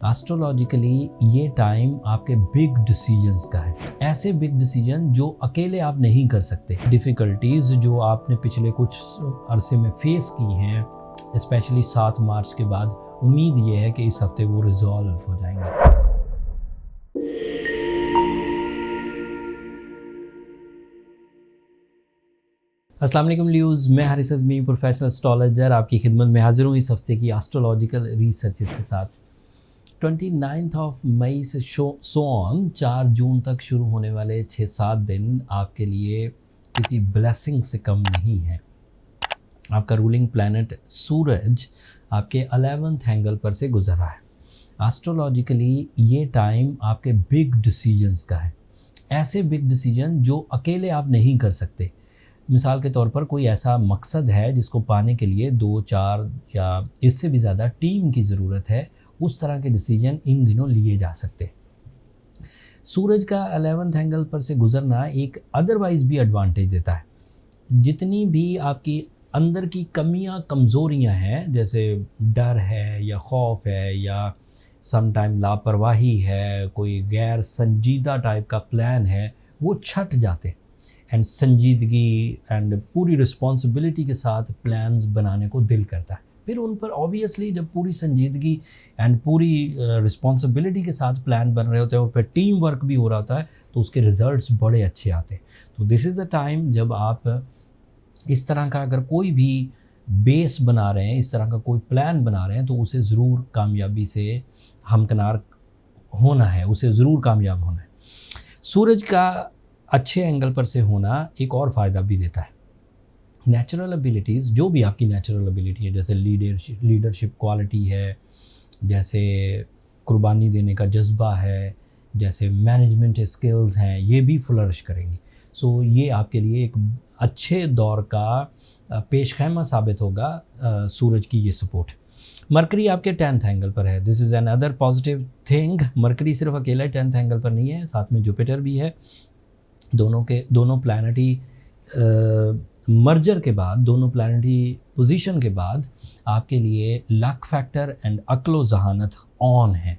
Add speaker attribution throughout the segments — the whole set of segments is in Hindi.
Speaker 1: एस्ट्रोलॉजिकली ये टाइम आपके बिग डिसीजंस का है। ऐसे बिग डिसीजन जो अकेले आप नहीं कर सकते। डिफ़िकल्टीज़ जो आपने पिछले कुछ अरसे में फेस की हैं, स्पेशली 7 मार्च के बाद, उम्मीद ये है कि इस हफ्ते वो रिजॉल्व हो जाएंगे। अस्सलाम वालेकुम ल्यूज़, मैं हारिस अज़मी प्रोफेशनल एस्ट्रोलॉजर आपकी खिदमत में हाजिर हूँ इस हफ्ते की एस्ट्रोलॉजिकल रिसर्चेस के साथ। 29 मई से सो ऑन 4 जून तक शुरू होने वाले 6-7 दिन आपके लिए किसी ब्लेसिंग से कम नहीं है। आपका रूलिंग प्लैनेट सूरज आपके 11th एंगल पर से गुजर रहा है। एस्ट्रोलॉजिकली ये टाइम आपके बिग डिसीजंस का है। ऐसे बिग डिसीजन जो अकेले आप नहीं कर सकते। मिसाल के तौर पर कोई ऐसा मकसद है जिसको पाने के लिए 2-4 या इससे भी ज़्यादा टीम की ज़रूरत है, उस तरह के डिसीजन इन दिनों लिए जा सकते। सूरज का 11th एंगल पर से गुजरना एक अदरवाइज़ भी एडवांटेज देता है। जितनी भी आपकी अंदर की कमियां कमज़ोरियां हैं, जैसे डर है या खौफ है या समटाइम लापरवाही है, कोई गैर संजीदा टाइप का प्लान है, वो छट जाते एंड संजीदगी एंड पूरी रिस्पॉन्सिबिलिटी के साथ प्लान्स बनाने को दिल करता है। फिर उन पर ऑब्वियसली जब पूरी संजीदगी एंड पूरी रिस्पॉन्सिबिलिटी के साथ प्लान बन रहे होते हैं और फिर टीम वर्क भी हो रहा होता है, तो उसके रिजल्ट्स बड़े अच्छे आते हैं। तो दिस इज़ द टाइम जब आप इस तरह का अगर कोई भी बेस बना रहे हैं, इस तरह का कोई प्लान बना रहे हैं, तो उसे ज़रूर कामयाबी से हमकिनार होना है, उसे ज़रूर कामयाब होना है। सूरज का अच्छे एंगल पर से होना एक और फ़ायदा भी देता है। नेचुरल एबिलिटीज़, जो भी आपकी नेचुरल एबिलिटी है, जैसे लीडरशिप क्वालिटी है, जैसे कुर्बानी देने का जज्बा है, जैसे मैनेजमेंट स्किल्स हैं, ये भी फ्लरिश करेंगी। सो ये आपके लिए एक अच्छे दौर का पेशखैमा साबित होगा सूरज की ये सपोर्ट। मरकरी आपके 10th एंगल पर है। This is an other positive thing. Mercury सिर्फ अकेला 10th एंगल पर नहीं है, साथ में जुपिटर भी है। दोनों प्लैनेटरी मर्जर के बाद, दोनों प्लैनेटरी पोजीशन के बाद आपके लिए लक फैक्टर एंड अक्लो जहानत ऑन है।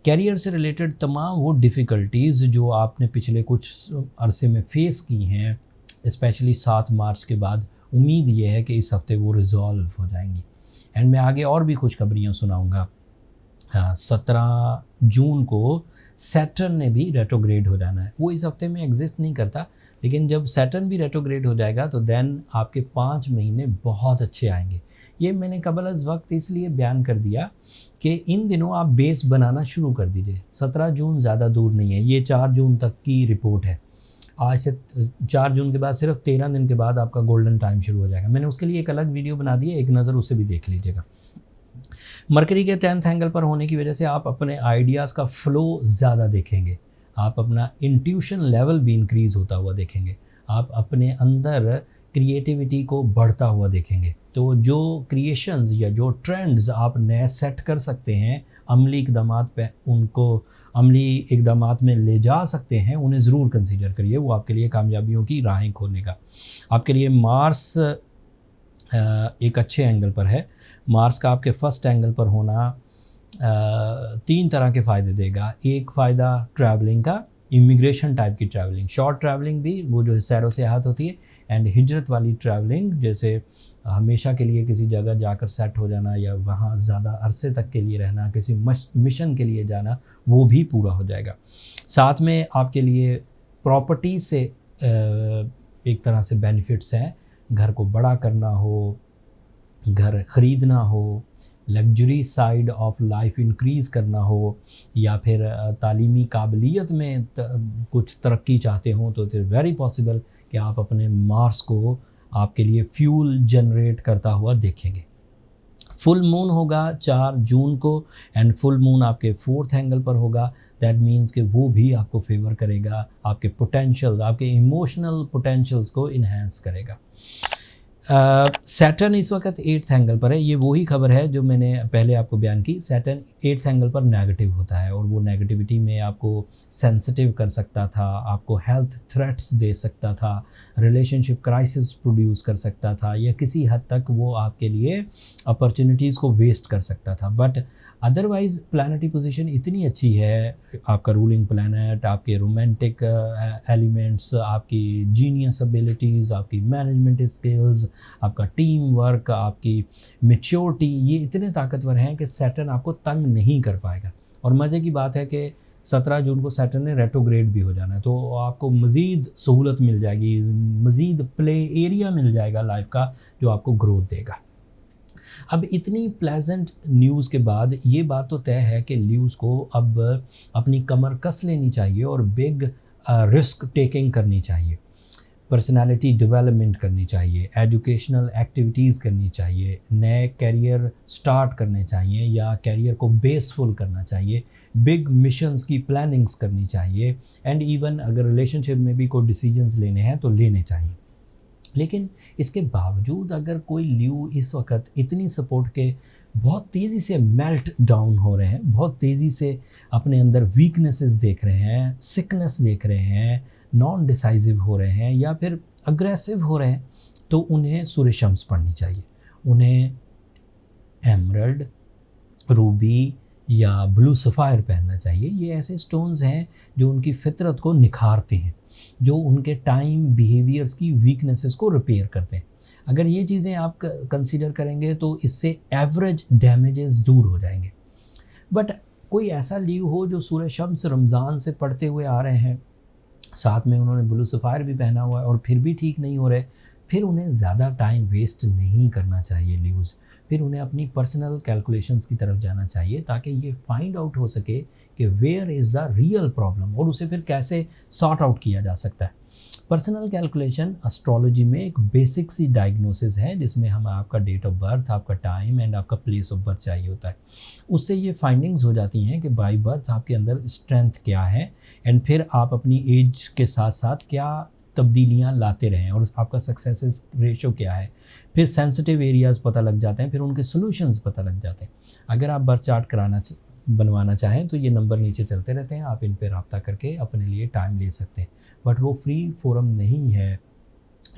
Speaker 1: कैरियर से रिलेटेड तमाम वो डिफ़िकल्टीज़ जो आपने पिछले कुछ अरसे में फ़ेस की हैं, स्पेशली 7 मार्च के बाद, उम्मीद ये है कि इस हफ्ते वो रिज़ॉल्व हो जाएंगी। एंड मैं आगे और भी खुशखबरियाँ सुनाऊँगा। 17 जून को सैटर्न ने भी रेट्रोग्रेड हो जाना है। वो इस हफ्ते में एग्जिस्ट नहीं करता, लेकिन जब सैटर्न भी रेट्रोग्रेड हो जाएगा तो देन आपके 5 महीने बहुत अच्छे आएंगे। ये मैंने कबल अज़ वक्त इसलिए बयान कर दिया कि इन दिनों आप बेस बनाना शुरू कर दीजिए। 17 जून ज़्यादा दूर नहीं है, ये 4 जून तक की रिपोर्ट है। आज से 4 जून के बाद सिर्फ 13 दिन के बाद आपका गोल्डन टाइम शुरू हो जाएगा। मैंने उसके लिए एक अलग वीडियो बना दी है, एक नज़र उसे भी देख लीजिएगा। मरकरी के 10th एंगल पर होने की वजह से आप अपने आइडियाज़ का फ़्लो ज़्यादा देखेंगे। आप अपना इंट्यूशन लेवल भी इंक्रीज़ होता हुआ देखेंगे। आप अपने अंदर क्रिएटिविटी को बढ़ता हुआ देखेंगे। तो जो क्रिएशंस या जो ट्रेंड्स आप नए सेट कर सकते हैं, अमली इक़दामात में ले जा सकते हैं, उन्हें ज़रूर कंसीडर करिए। वो आपके लिए कामयाबियों की राहें खोलेगा। आपके लिए मार्स एक अच्छे एंगल पर है। मार्स का आपके फर्स्ट एंगल पर होना 3 तरह के फ़ायदे देगा। एक फ़ायदा ट्रैवलिंग का, इमिग्रेशन टाइप की ट्रैवलिंग, शॉर्ट ट्रैवलिंग भी, वो जो सैरो सियाहत होती है, एंड हिजरत वाली ट्रैवलिंग, जैसे हमेशा के लिए किसी जगह जाकर सेट हो जाना या वहाँ ज़्यादा अरसे तक के लिए रहना, किसी मिशन के लिए जाना, वो भी पूरा हो जाएगा। साथ में आपके लिए प्रॉपर्टी से एक तरह से बेनिफिट्स हैं। घर को बड़ा करना हो, घर ख़रीदना हो, luxury side of life increase करना हो, या फिर तालीमी काबिलियत में कुछ तरक्की चाहते हो, तो इट्स वेरी पॉसिबल कि आप अपने मार्स को आपके लिए फ्यूल जनरेट करता हुआ देखेंगे। फुल मून होगा 4 जून को, एंड फुल मून आपके 4th एंगल पर होगा। दैट मीन्स कि वो भी आपको फेवर करेगा, आपके पोटेंशियल, आपके इमोशनल पोटेंशियल्स को इन्हेंस करेगा। सैटर्न इस वक्त 8th एंगल पर है। ये वही खबर है जो मैंने पहले आपको बयान की। सैटर्न 8th एंगल पर नेगेटिव होता है और वो नेगेटिविटी में आपको सेंसिटिव कर सकता था, आपको हेल्थ थ्रेट्स दे सकता था, रिलेशनशिप क्राइसिस प्रोड्यूस कर सकता था, या किसी हद तक वो आपके लिए अपॉर्चुनिटीज़ को वेस्ट कर सकता था। बट अदरवाइज़ प्लानिटरी पोजीशन इतनी अच्छी है, आपका रूलिंग प्लैनेट, आपके रोमांटिक एलिमेंट्स, आपकी जीनियस एबिलिटीज़, आपकी मैनेजमेंट स्किल्स, आपका टीम वर्क, आपकी मैच्योरिटी, ये इतने ताकतवर हैं कि सैटर्न आपको तंग नहीं कर पाएगा। और मज़े की बात है कि 17 जून को सैटर्न ने रेट्रोग्रेड भी हो जाना है, तो आपको मज़ीद सहूलत मिल जाएगी, मज़ीद प्ले एरिया मिल जाएगा लाइफ का, जो आपको ग्रोथ देगा। अब इतनी प्लेजेंट न्यूज़ के बाद ये बात तो तय है कि ल्यूज़ को अब अपनी कमर कस लेनी चाहिए और बिग रिस्क टेकिंग करनी चाहिए, पर्सनालिटी डेवलपमेंट करनी चाहिए, एजुकेशनल एक्टिविटीज़ करनी चाहिए, नए करियर स्टार्ट करने चाहिए या करियर को बेसफुल करना चाहिए, बिग मिशंस की प्लानिंग्स करनी चाहिए, एंड इवन अगर रिलेशनशिप में भी कोई डिसीजंस लेने हैं तो लेने चाहिए। लेकिन इसके बावजूद अगर कोई ल्यू इस वक्त इतनी सपोर्ट के बहुत तेज़ी से मेल्ट डाउन हो रहे हैं, बहुत तेज़ी से अपने अंदर वीकनेसेस देख रहे हैं, सिकनेस देख रहे हैं, नॉन डिसाइसिव हो रहे हैं या फिर अग्रेसिव हो रहे हैं, तो उन्हें सूर्य शम्स पढ़नी चाहिए। उन्हें एमरल्ड, रूबी या ब्लू सफ़ायर पहनना चाहिए। ये ऐसे स्टोन्स हैं जो उनकी फितरत को निखारते हैं, जो उनके टाइम बिहेवियर्स की वीकनेसेस को रिपेयर करते हैं। अगर ये चीज़ें आप कंसीडर करेंगे तो इससे एवरेज डैमेजेस दूर हो जाएंगे। बट कोई ऐसा ल्यू हो जो सूर्य शम्स रमज़ान से पढ़ते हुए आ रहे हैं, साथ में उन्होंने ब्लू सफ़ायर भी पहना हुआ है और फिर भी ठीक नहीं हो रहे, फिर उन्हें ज़्यादा टाइम वेस्ट नहीं करना चाहिए ल्यूज़। फिर उन्हें अपनी पर्सनल कैलकुलेशंस की तरफ जाना चाहिए ताकि ये फाइंड आउट हो सके कि where is the real problem और उसे फिर कैसे सॉर्ट आउट किया जा सकता है। पर्सनल कैलकुलेशन एस्ट्रोलॉजी में एक बेसिक सी डायग्नोसिस है जिसमें हमें आपका डेट ऑफ बर्थ, आपका टाइम एंड आपका प्लेस ऑफ बर्थ चाहिए होता है। उससे ये फाइंडिंग्स हो जाती हैं कि बाय बर्थ आपके अंदर स्ट्रेंथ क्या है एंड फिर आप अपनी एज के साथ साथ क्या तब्दीलियाँ लाते रहें और आपका सक्सेस रेशो क्या है। फिर सेंसिटिव एरियाज़ पता लग जाते हैं, फिर उनके सॉल्यूशंस पता लग जाते हैं। अगर आप बर्थ चार्ट बनवाना चाहें तो ये नंबर नीचे चलते रहते हैं, आप इन पर रब्ता करके अपने लिए टाइम ले सकते हैं। बट वो फ्री फोरम नहीं है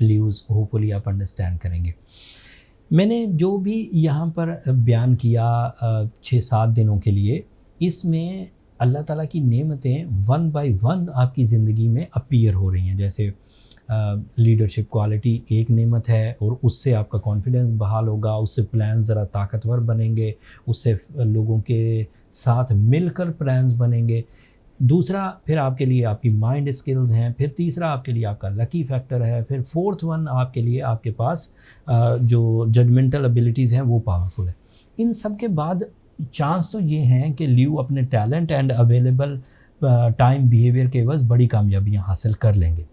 Speaker 1: ल्यूज़, होपफुली आप अंडरस्टैंड करेंगे। मैंने जो भी यहाँ पर बयान किया 6-7 दिनों के लिए, इसमें अल्लाह ताला की नेमतें वन बाय वन आपकी ज़िंदगी में अपीयर हो रही हैं। जैसे लीडरशिप क्वालिटी एक नेमत है और उससे आपका कॉन्फिडेंस बहाल होगा, उससे प्लान ज़रा ताकतवर बनेंगे, उससे लोगों के साथ मिलकर प्लान्स बनेंगे। दूसरा फिर आपके लिए आपकी माइंड स्किल्स हैं, फिर तीसरा आपके लिए आपका लकी फैक्टर है, फिर फोर्थ वन आपके लिए आपके पास जो जजमेंटल एबिलिटीज़ हैं वो पावरफुल है। इन सब के बाद चांस तो ये हैं कि ल्यू अपने talent and available time behaviour के एवज बड़ी कामयाबियाँ हासिल कर लेंगे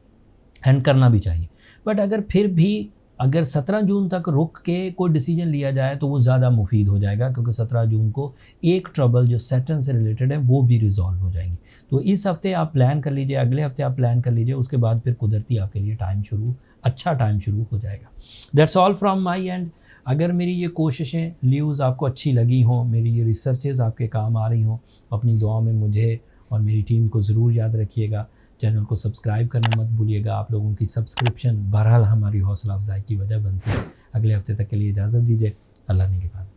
Speaker 1: एंड करना भी चाहिए। बट अगर फिर भी अगर 17 जून तक रुक के कोई डिसीजन लिया जाए तो वो ज़्यादा मुफीद हो जाएगा, क्योंकि 17 जून को एक ट्रबल जो सैटर्न से रिलेटेड है वो भी रिजॉल्व हो जाएंगी। तो इस हफ्ते आप प्लान कर लीजिए, अगले हफ्ते आप प्लान कर लीजिए, उसके बाद फिर कुदरती आपके लिए अच्छा टाइम शुरू हो जाएगा। That's all from my and. अगर मेरी ये कोशिशें ल्यूज़ आपको अच्छी लगी हों, मेरी ये रिसर्चेज़ आपके काम आ रही हों, अपनी दुआ में मुझे और मेरी टीम को ज़रूर याद रखिएगा। चैनल को सब्सक्राइब करना मत भूलिएगा। आप लोगों की सब्सक्रिप्शन बहरहाल हमारी हौसला अफजाई की वजह बनती है। अगले हफ्ते तक के लिए इजाज़त दीजिए। अल्लाह ने के बाद।